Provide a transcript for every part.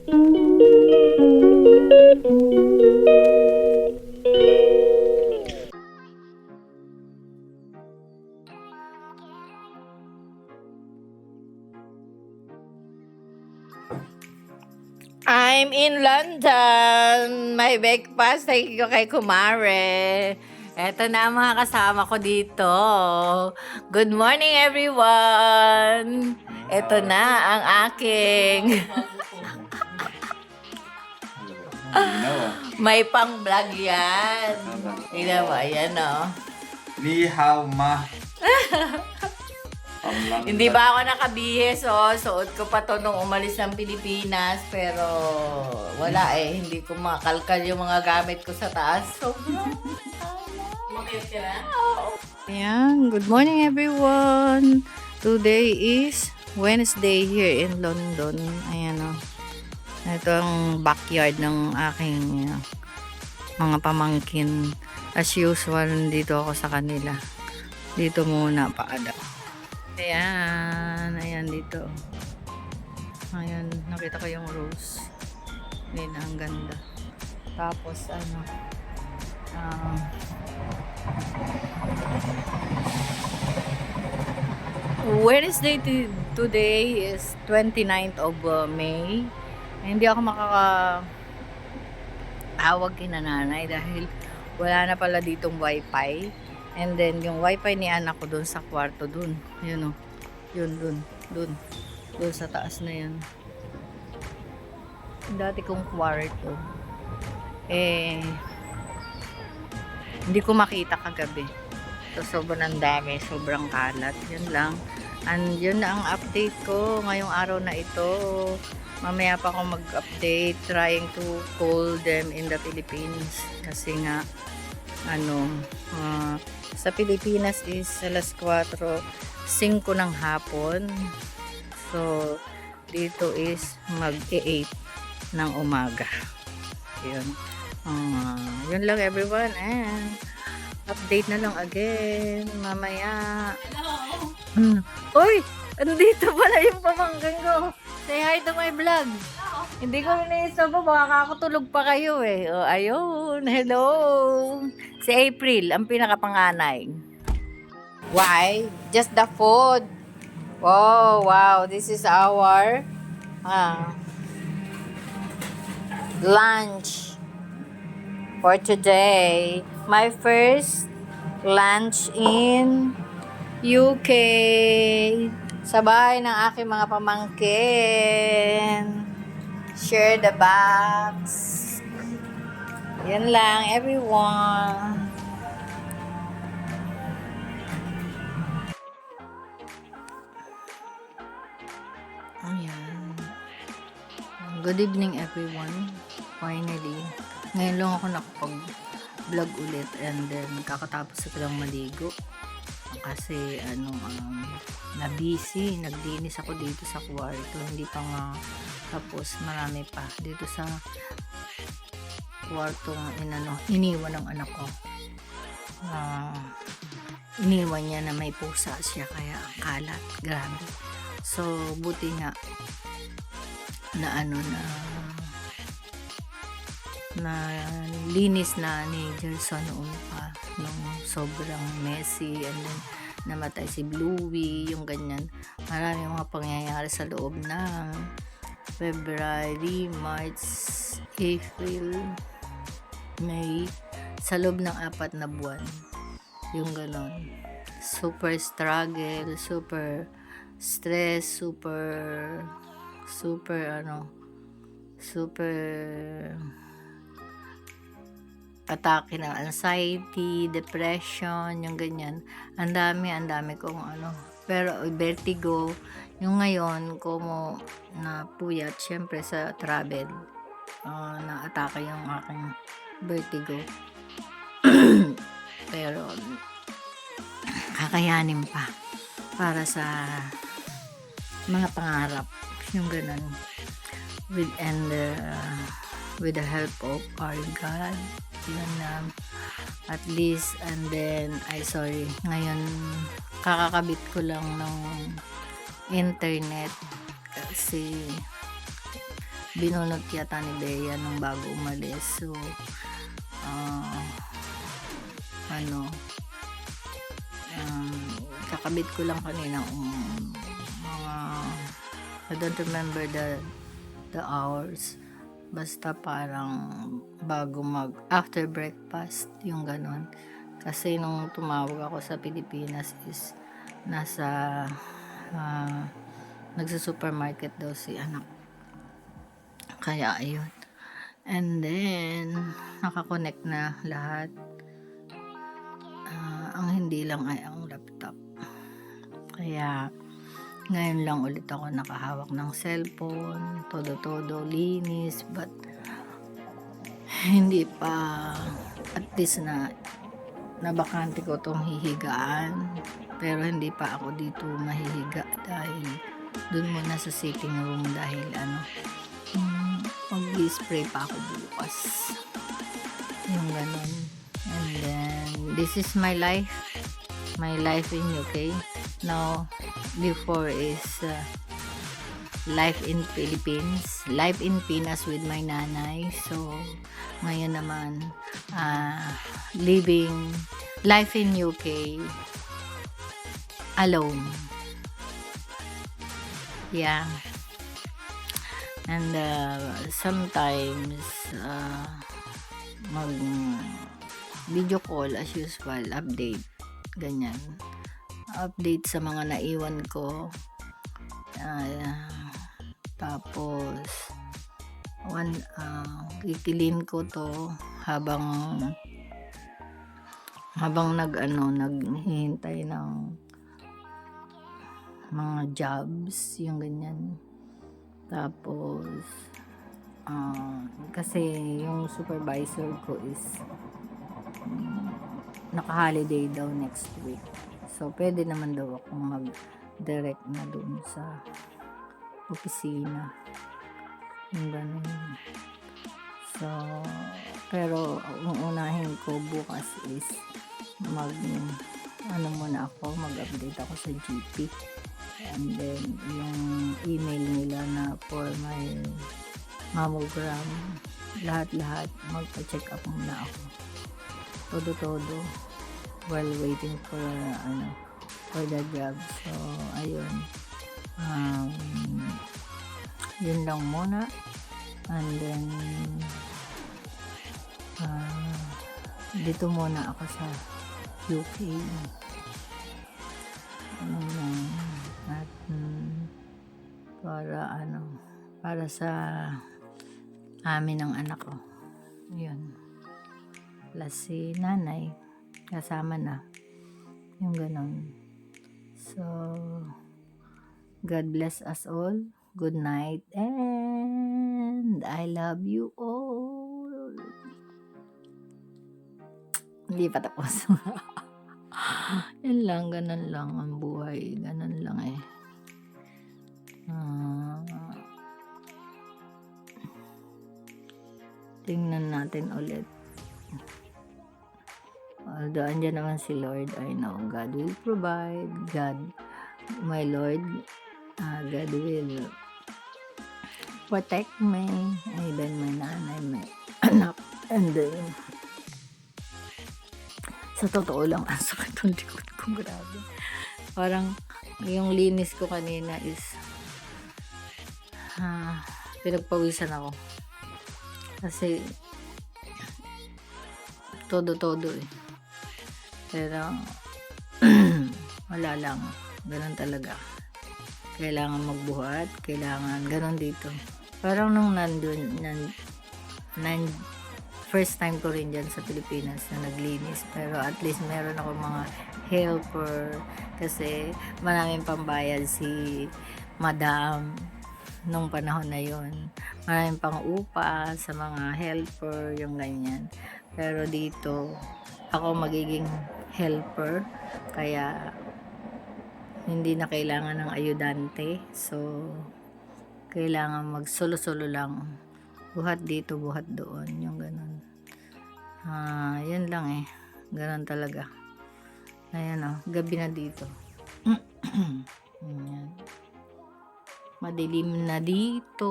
I'm in London. My breakfast, thank you kay Kumare. Eto na ang mga kasama ko dito. Good morning, everyone. Eto na ang aking may pang-vlog yan. Tingnan mo, ayan o. Ni hao ma. Hindi ba ako nakabihis, oh. Suot ko pa to nung umalis ng Pilipinas. Pero wala eh. Hindi ko makalkal yung mga gamit ko sa taas. So, ayan. Good morning, everyone. Today is Wednesday here in London. Ayan, oh. Ito ang backyard ng aking mga pamangkin. As usual, dito ako sa kanila. Dito muna paada. Ayan. Ayan dito. Ayan. Nakita ko yung rose. Ayan, ang ganda. Tapos, ano. Wednesday today is 29th of May. Hindi ako makakatawag kina nanay dahil wala na pala ditong wifi. And then yung wifi ni anak ko doon sa kwarto doon. Yun o. Yun doon. Doon sa taas na yan. Dati kong kwarto. Eh hindi ko makita kagabi. So sobrang dami, sobrang kalat. Yun lang. And yun na ang update ko ngayong araw na ito. Mamaya pa ako mag-update, trying to call them in the Philippines kasi nga sa Pilipinas is alas 4:05 ng hapon. So dito is mag-8 ng umaga. Yun. Yun lang everyone, and update na lang again mamaya. Hello. Uy, andito pala yung pamangkin ko. Say hi to my vlog. Hello. Hindi ko iniisip po, baka kakatulog pa kayo eh. O, ayun, hello. Si April, ang pinakapanganay. Why? Just the food. Oh, wow. This is our lunch for today. My first lunch in UK. Sa bahay ng aking mga pamangkin. Share the box. Yan lang, everyone. Ayan. Good evening, everyone. Finally, ngayon lang ako nakapag-vlog ulit, and then kakatapos ko lang maligo. Kasi na-busy, nagdinis ako dito sa kwarto, hindi pa nga tapos, marami pa dito sa kwarto iniwan ng anak ko. Iniwan niya na may pusa siya, kaya kalat, grabe. So buti nga na linis na ni Gerson noon pa nung sobrang messy, and then namatay si Bluey, yung ganyan. Marami mga pangyayari sa loob ng February, March, April, May, sa loob ng 4 na buwan. Yung ganon. Super struggle, super stress, super atake ng anxiety, depression, yung ganyan. Ang dami kong pero vertigo. Yung ngayon, como na puyat, syempre sa travel, na-atake yung aking vertigo. Pero, kakayanin pa para sa mga pangarap. Yung ganun. With the help of our God. Yun na. At least, and then, ngayon, kakakabit ko lang ng internet kasi binunot yata ni Bea nung bago umalis. So, ah, ano, kakabit ko lang kanina mga, I don't remember the hours. Basta parang bago after breakfast, yung ganon. Kasi nung tumawag ako sa Pilipinas is nasa nagsa-supermarket daw si anak. Kaya ayun. And then nakakonect na lahat. Ang hindi lang ay ang laptop. Kaya ngayon lang ulit ako nakahawak ng cellphone, todo linis, but hindi pa, at least na nabakante ko tong hihigaan, pero hindi pa ako dito mahihiga dahil dun muna sa sitting room dahil mag-spray pa ako bukas, yung ganon. And then this is my life in UK now. Before is life in Philippines, life in Pinas with my nanay. So ngayon naman living life in UK alone. Yeah. And sometimes mag video call as usual, update, ganyan, update sa mga naiwan ko. Tapos kikilin ko to habang naghihintay ng mga jobs, yung ganyan. Tapos kasi yung supervisor ko is naka-holiday daw next week. So, pwede naman daw akong mag-direct na dun sa opisina. Yung ganun. So, pero ang unahin ko bukas is mag-update ako sa GP. And then, yung email nila na for my mammogram, lahat-lahat, magpa-check up muna ako. Todo while waiting for the job. So ayun, yun lang muna. And then dito muna ako sa UK. At para sa amin ng anak ko, yun, plus si nanay kasama na, yung ganon. So God bless us all. Good night and I love you all. Hindi pa tapos. Yun lang, ganon lang ang buhay, ganon lang eh. Tingnan natin ulit. Although andyan naman si Lord, I know God will provide. God, my Lord, God will protect me, even my nanay, my anak. And then, sa totoo lang, ang sakit ng likod ko, grabe. Parang yung linis ko kanina is pinagpawisan ako. Kasi todo eh. Pero wala lang, ganun talaga. Kailangan magbuhat, kailangan ganun dito. Parang nung first time ko rin dyan sa Pilipinas na naglinis, pero at least meron ako mga helper kasi maraming pambayad si madam nung panahon na yon. Maraming pang upa sa mga helper, yung ganyan. Pero dito ako magiging helper, kaya hindi na kailangan ng ayudante. So kailangan mag-solo lang, buhat dito, buhat doon, yung ganun. Yan lang eh, ganun talaga. Ayan gabi na dito. Ayan. Madilim na dito.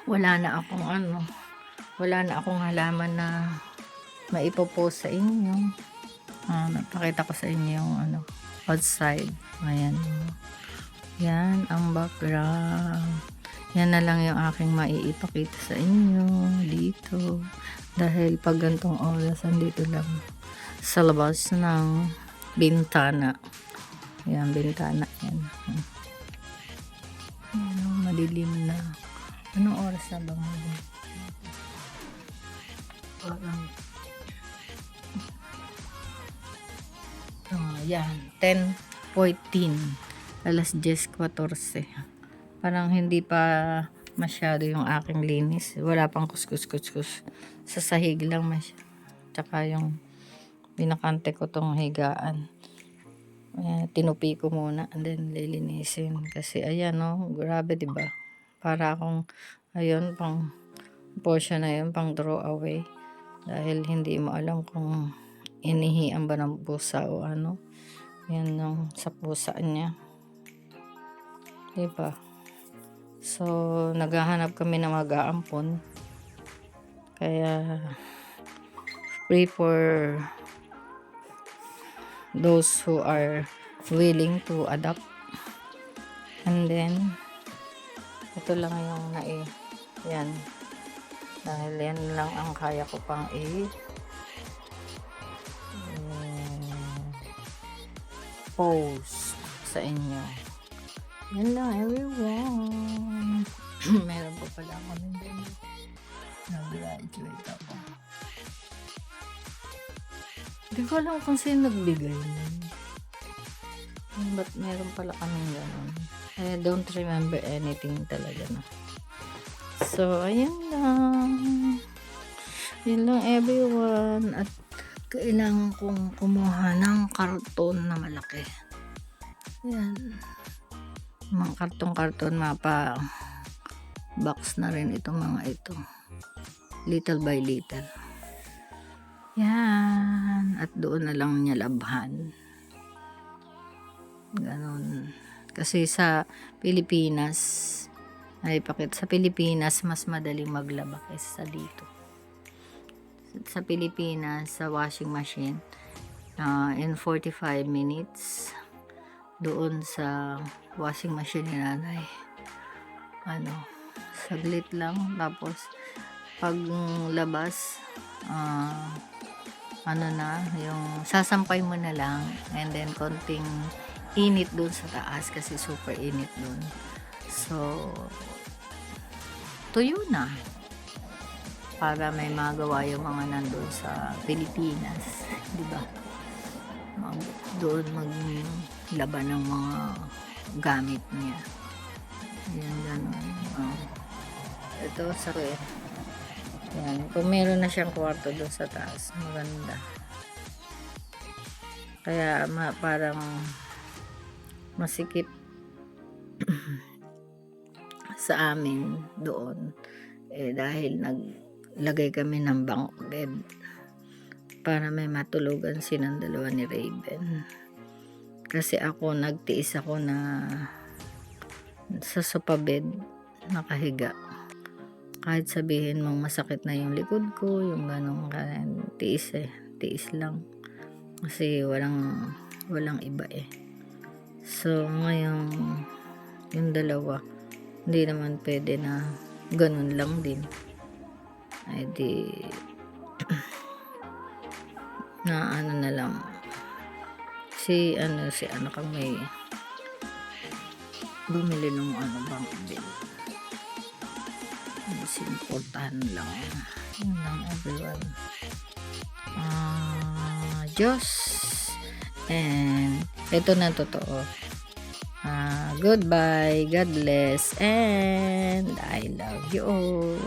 Wala na akong halaman na maipopost sa inyo. Napakita ko sa inyo yung outside. Ayan. Yan ang background. Yan na lang yung aking maiipakita sa inyo dito. Dahil pag gantong oras, andito lang sa labas ng bintana. Yan, bintana. Yan. Madilim na. Anong oras na ba ngayon? Yan, 10:14. Alas 10:14. Parang hindi pa masyado yung aking linis. Wala pang kuskus-kuskus. Sa sahig lang masyado. Tsaka yung binakante ko tong higaan. Tinupi ko muna and then lilinisin. Kasi ayan grabe diba? Para akong, ayun, pang portion na yun, pang throw away. Dahil hindi mo alam kung inihian ba ng pusa o ano. Yan yung sa pusa niya. Diba? So, naghahanap kami na mag-aampon. Kaya, pray for those who are willing to adopt. And then, ito lang yung yan. Dahil yan lang ang kaya ko pang post sa inyo. Yan lang, everyone. Meron pa pala ako din. Nag-graduate ako. Hindi ko alam kung sino nagbigay nun. But meron pala kaming gano'n. I don't remember anything talaga na. So, ayan lang. Yun lang everyone. At kailangan kong kumuha ng karton na malaki. Ayan. Mga karton-karton, mapa box na rin itong mga ito. Little by little. Yan. At doon na lang niya labhan. Ganon. Kasi sa Pilipinas, sa Pilipinas, mas madaling maglaba kaysa sa dito. Sa Pilipinas, sa washing machine, in 45 minutes, doon sa washing machine ni nanay, saglit lang. Tapos, pag labas, yung sasampay mo na lang, and then konting init doon sa taas kasi super init doon. So, tuyo na para may magawa yung mga nandun sa Pilipinas, di ba? Doon maglaban ng mga gamit niya. Yan, gano'n. Ito sa yan, kung meron na siyang kwarto doon sa taas, maganda. Kaya parang masikip sa amin doon, dahil naglagay kami ng bunk bed para may matulugan silang dalawa ni Raven. Kasi ako, nagtiis ako na sa sofa bed nakahiga. Kahit sabihin mong masakit na yung likod ko, yung ganong tiis lang. Kasi walang iba . So, ngayon, yung dalawa, hindi naman pwede na ganun lang din. Ay di, na na lang. Si kang may bumili ng bunk bed. Simportahan lang. Yun lang everyone. Diyos. And ito na totoo. Goodbye. God bless. And I love you all.